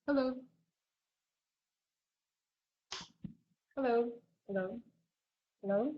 Hello. Hello. Hello. Hello.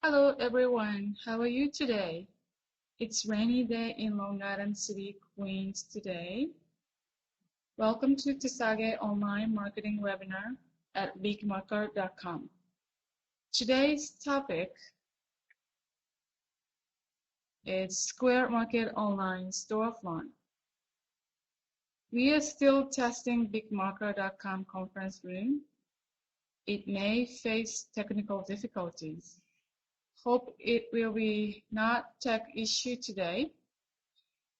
Hello, everyone. How are you today? It's rainy day in Long Island City, Queens today. Welcome to Tisage online marketing webinar at bigmarker.com. Today's topic is Square Market Online Storefront. We are still testing bigmarker.com conference room. It may face technical difficulties. Hope it will be not tech issue today.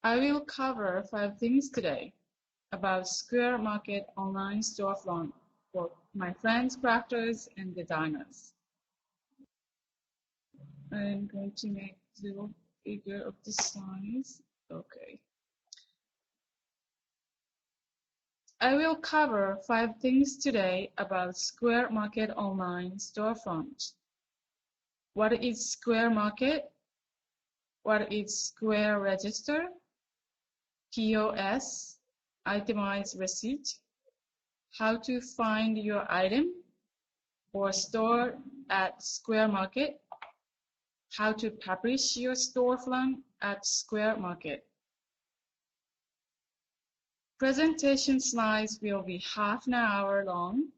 I will cover 5 things today about Square Market online storefront for my friends, crafters, and designers. I'm going to make a little bigger of the size. Okay. I will cover 5 things today about Square Market online storefront. What is Square Market? What is SquareUp Register? POS, itemized receipt, how to find your item or store at Square Market, how to publish your storefront at Square Market. Presentation slides will be half an hour long.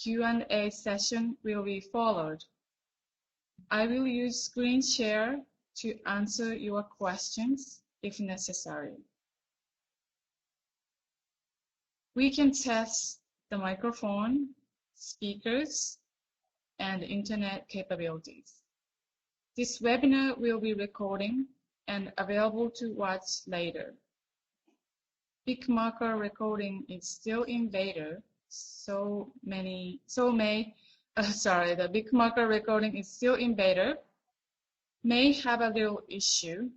Q&A session will be followed. I will use screen share to answer your questions if necessary. We can test the microphone, speakers, and internet capabilities. This webinar will be recording and available to watch later. BigMarker recording is still in beta, the BigMarker recording is still in beta, may have a little issue,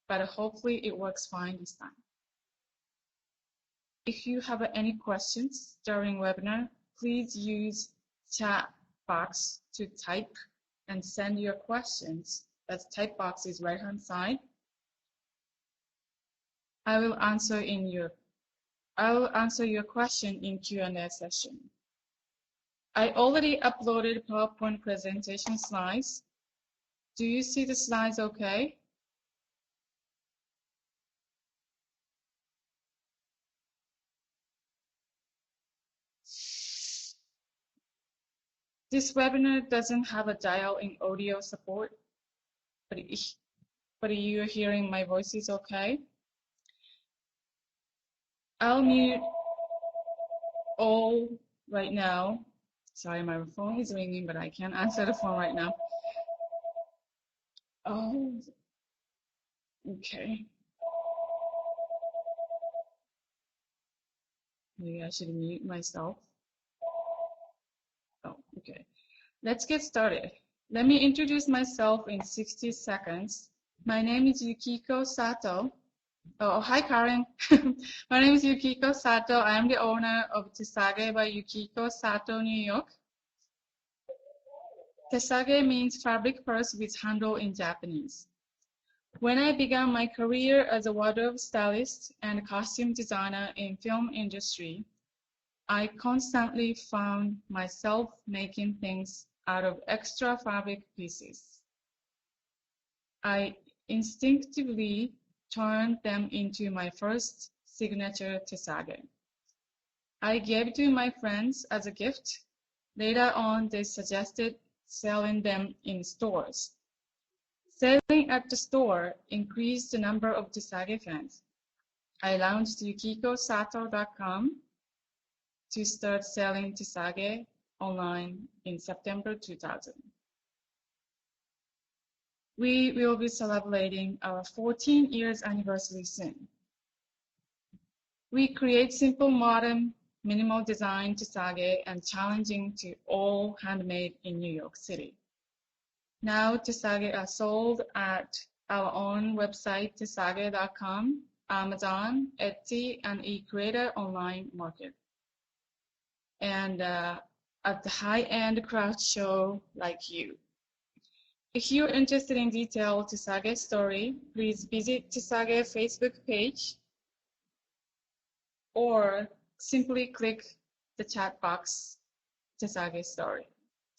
but hopefully it works fine this time. If you have any questions during webinar, please use chat box to type and send your questions. That type box is right-hand side. I will answer your question in Q&A session. I already uploaded PowerPoint presentation slides. Do you see the slides okay? This webinar doesn't have a dial-in audio support, but you're hearing my voice is okay. I'll mute all right now. Sorry, my phone is ringing, but I can't answer the phone right now. Oh, okay. Maybe I should mute myself. Oh, okay. Let's get started. Let me introduce myself in 60 seconds. My name is Yukiko Sato. Oh, hi, Karen. My name is Yukiko Sato. I am the owner of Tesage by Yukiko Sato, New York. Tesage means fabric purse with handle in Japanese. When I began my career as a wardrobe stylist and costume designer in film industry, I constantly found myself making things out of extra fabric pieces. I instinctively turned them into my first signature tesage. I gave to my friends as a gift. Later on, they suggested selling them in stores. Selling at the store increased the number of tesage fans. I launched yukikosato.com to start selling tesage online in September 2000. We will be celebrating our 14 years anniversary soon. We create simple, modern, minimal design tesage and challenging to all handmade in New York City. Now tesage are sold at our own website, tesage.com, Amazon, Etsy, and eCreator online market. And at the high-end craft show like you. If you're interested in detailed tesage story, please visit tesage Facebook page or simply click the chat box tesage story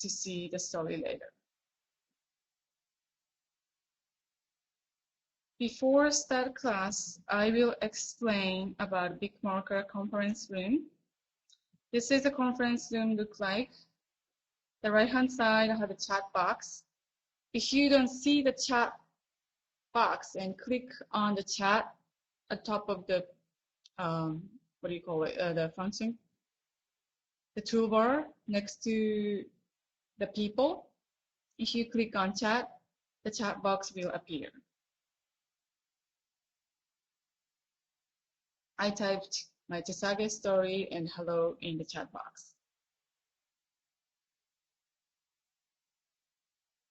to see the story later. Before start class, I will explain about Big Marker conference room. This is the conference room look like. The right-hand side, I have a chat box. If you don't see the chat box and click on the chat at top of the, what do you call it, the function, the toolbar next to the people, if you click on chat, the chat box will appear. I typed my tesage story and hello in the chat box.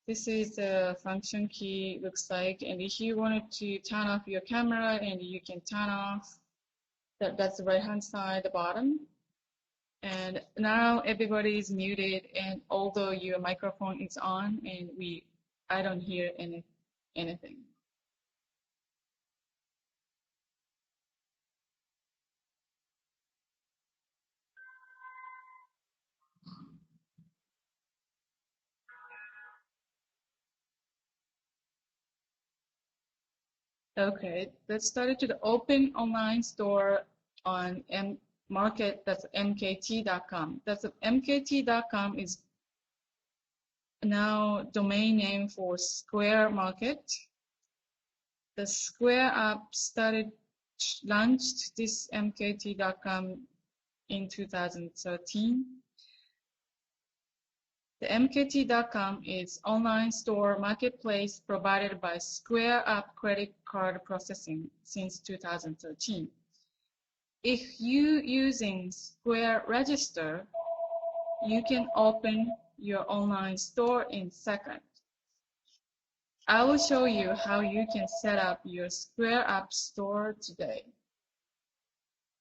This is the function key looks like, and if you wanted to turn off your camera and you can turn off, that's the right-hand side, the bottom. And now everybody is muted, and although your microphone is on, and I don't hear anything. Okay, let's start to the open online store on market, that's mkt.com. That's mkt.com is now domain name for Square Market. The SquareUp launched this mkt.com in 2013. The mkt.com is online store marketplace provided by SquareUp credit card processing since 2013. If you using Square Register, you can open your online store in seconds. I will show you how you can set up your SquareUp store today.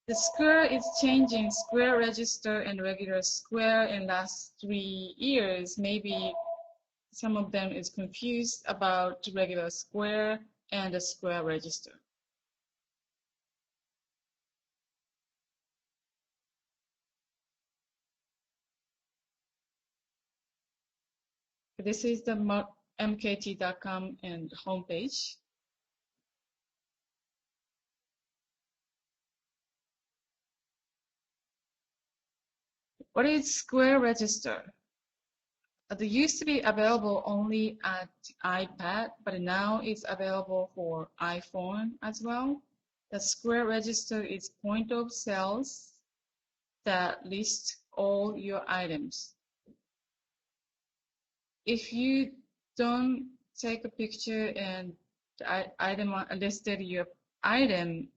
The Square is changing Square Register and regular Square in last 3 years. Maybe some of them is confused about regular Square and the Square Register. This is the mkt.com and homepage. What is Square Register? It used to be available only at iPad, but now it's available for iPhone as well. The Square Register is point of sales that list all your items. If you don't take a picture and the item listed your item,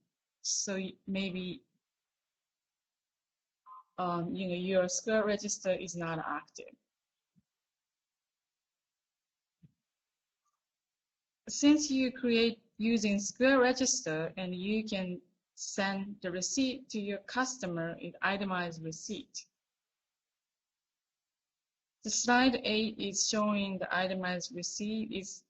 so maybe your Square Register is not active. Since you create using Square Register, and you can send the receipt to your customer in itemized receipt. The slide 8 is showing the itemized receipt.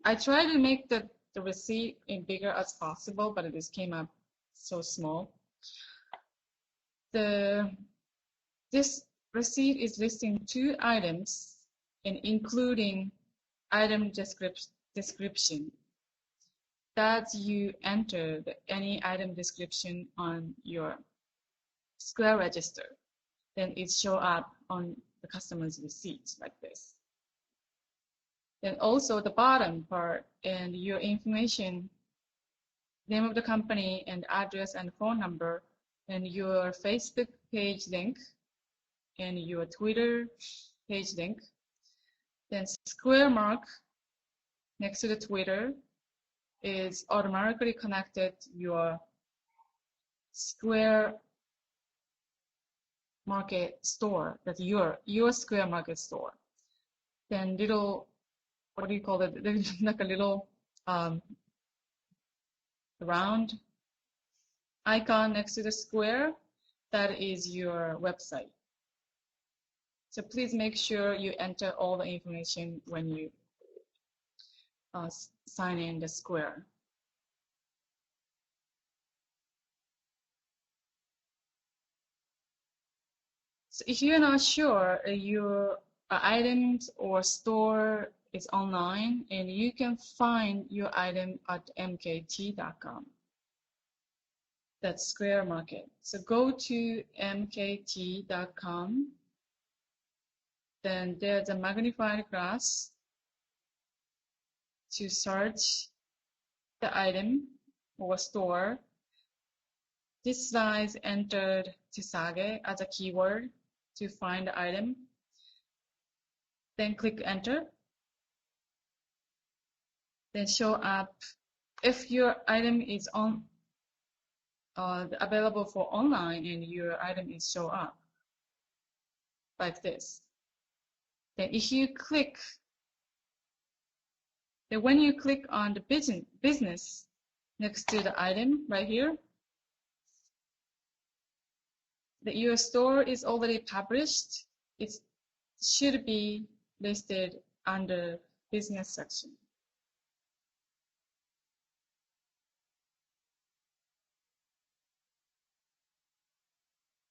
I tried to make the receipt in bigger as possible, but it just came up so small. This receipt is listing 2 items and including item description that you enter any item description on your Square Register. Then it show up on the customer's receipt like this. Then also the bottom part and your information, name of the company and address and phone number, and your Facebook page link and your Twitter page link. Then square mark next to the Twitter is automatically connected to your Square Market store, that's your Square Market store. Then little, what do you call it? Like a little round icon next to the square, that is your website. So please make sure you enter all the information when you sign in the Square. So if you're not sure, your items or store is online, and you can find your item at mkt.com. That's Square Market. So go to mkt.com. Then there's a magnifying glass to search the item or store. This size entered Tisage as a keyword to find the item. Then click enter. Then show up if your item is available for online and your item is show up like this. Then if you click, then when you click on the business next to the item right here, that your store is already published, it should be listed under business section.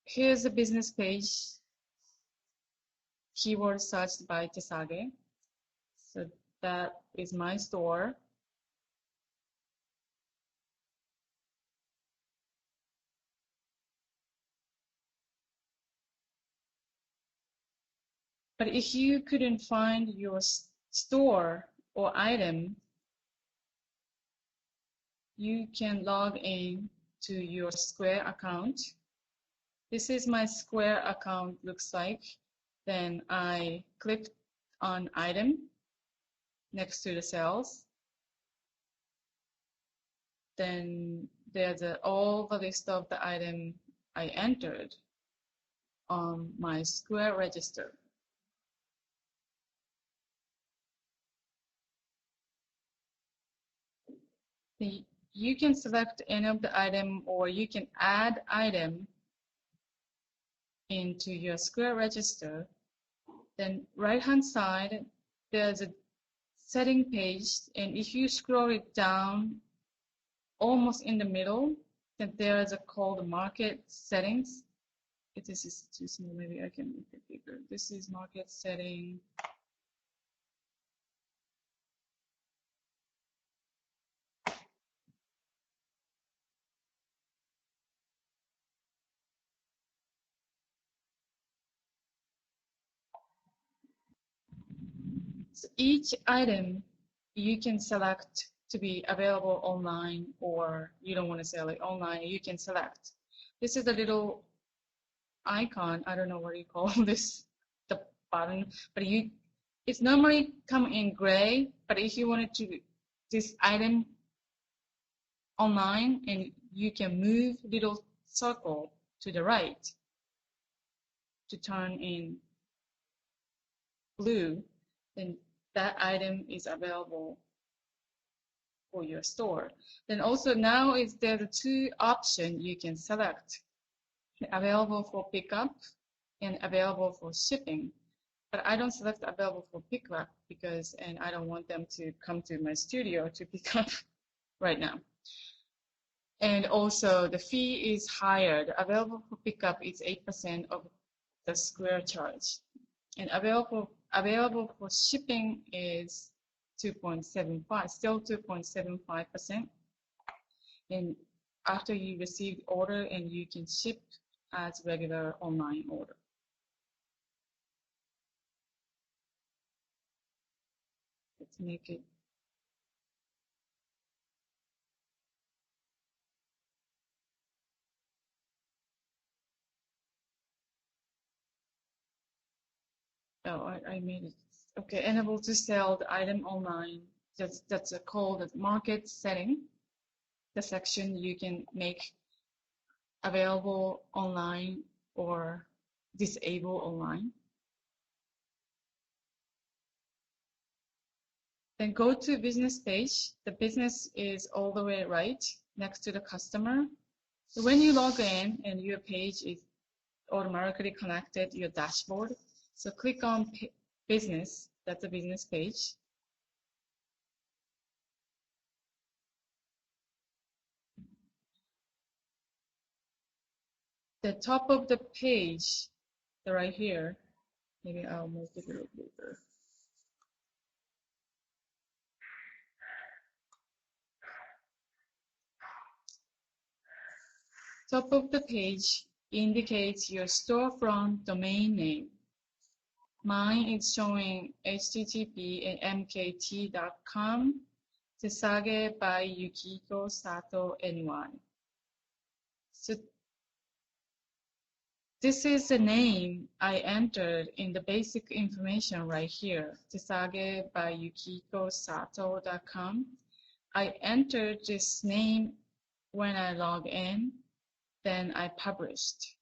Here's the business page, keyword searched by Tisage. So that is my store. But if you couldn't find your store or item, you can log in to your Square account. This is my Square account looks like. Then I clicked on item next to the cells. Then there's all the list of the item I entered on my Square Register. You can select any of the item, or you can add item into your Square Register. Then right-hand side, there's a setting page, and if you scroll it down almost in the middle, then there's a called market settings. If this is too small, maybe I can make it bigger. This is market setting. So each item you can select to be available online, or you don't want to sell it online, you can select. This is a little icon, I don't know what you call this, the button, but it's normally come in gray, but if you wanted to this item online, and you can move little circle to the right to turn in blue, then that item is available for your store. Then also now there are two options you can select: available for pickup and available for shipping. But I don't select available for pickup because, and I don't want them to come to my studio to pick up right now. And also the fee is higher. The available for pickup is 8% of the Square charge. And available for shipping is 2.75, still 2.75%. And after you receive the order, and you can ship as regular online order. Let's make it. Oh, I made it. Okay, enable to sell the item online. That's called the market setting. The section you can make available online or disable online. Then go to business page. The business is all the way right next to the customer. So when you log in and your page is automatically connected to your dashboard, so click on business. That's a business page. The top of the page, right here, maybe I'll make it a little bigger. Top of the page indicates your storefront domain name. Mine is showing http and mkt.com, Tesage by Yukiko Sato NY. So this is the name I entered in the basic information right here, Tesage by Yukiko Sato.com. I entered this name when I log in, then I published.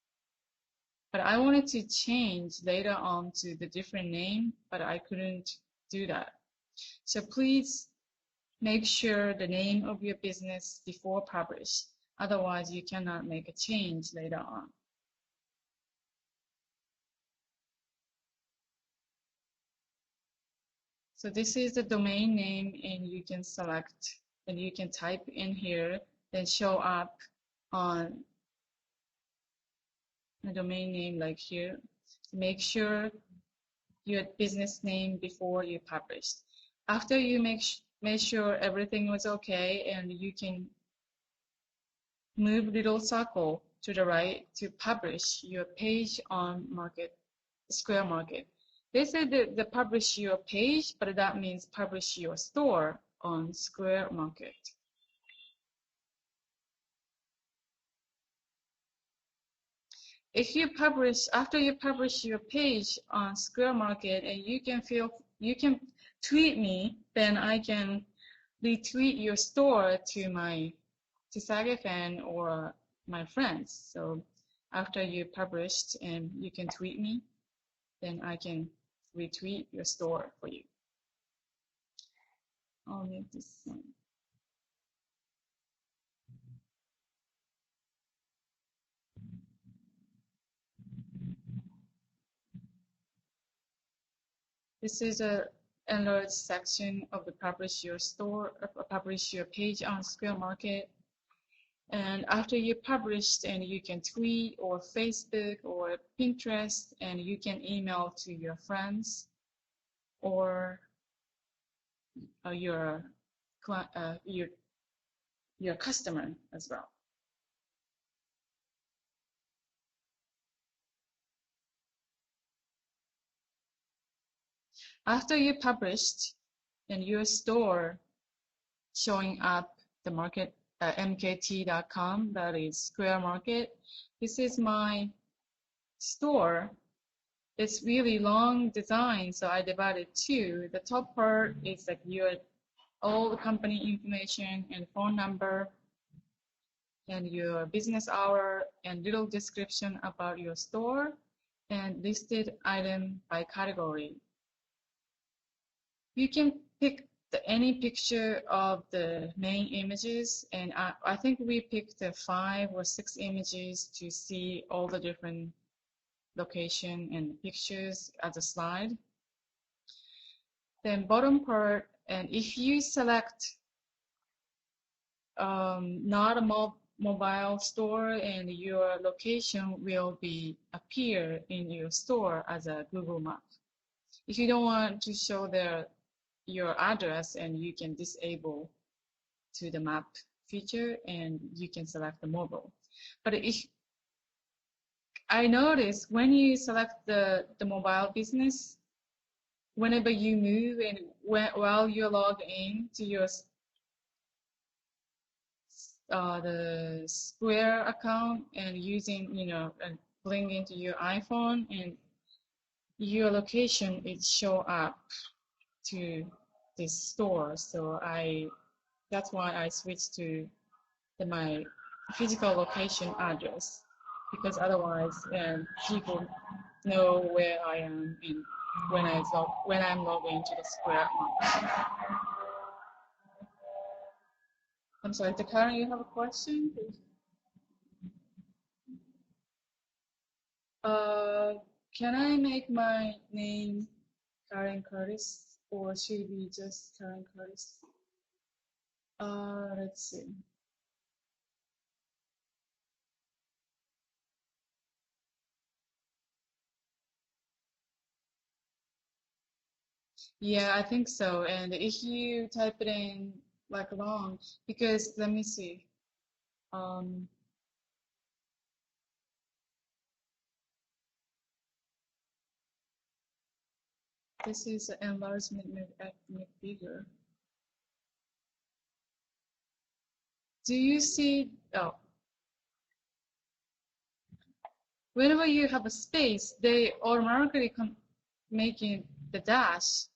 But I wanted to change later on to the different name, but I couldn't do that. So please make sure the name of your business before publish. Otherwise, you cannot make a change later on. So this is the domain name, and you can select, and you can type in here, then show up on the domain name like here. Make sure your business name before you publish. After you make sure everything was okay, and you can move little circle to the right to publish your page on Square Market. They said that the publish your page, but that means publish your store on Square Market. If you publish, after you publish your page on Square Market, and you can tweet me, then I can retweet your store to my Tesage fan or my friends. So after you published and you can tweet me, then I can retweet your store for you. I'll make this one. This is a alert section of the publish your store, publish your page on Square Market. And after you published, and you can tweet or Facebook or Pinterest, and you can email to your friends or your customer as well. After you published, and your store showing up the market mkt.com, that is Square Market. This is my store. It's really long design, so I divided two. The top part is like all the company information and phone number and your business hour and little description about your store and listed item by category. You can pick any picture of the main images, and I think we picked 5 or 6 images to see all the different location and pictures as a slide. Then bottom part, and if you select not a mobile store, and your location will appear in your store as a Google Map. If you don't want to show your address, and you can disable to the map feature, and you can select the mobile. But if I noticed when you select the mobile business, whenever you move and while you're logged in to your the Square account and using, and link into your iPhone, and your location, it show up to this store. So that's why I switched to my physical location address, because otherwise people know where I am and when I'm logged into the Square account. I'm sorry, Karen, you have a question? Can I make my name Karen Curtis, or should it be just Karen Curtis? Let's see. Yeah, I think so. And if you type it in like long, because let me see. This is an enlargement make bigger. Do you see? Oh, whenever you have a space, they automatically making the dash.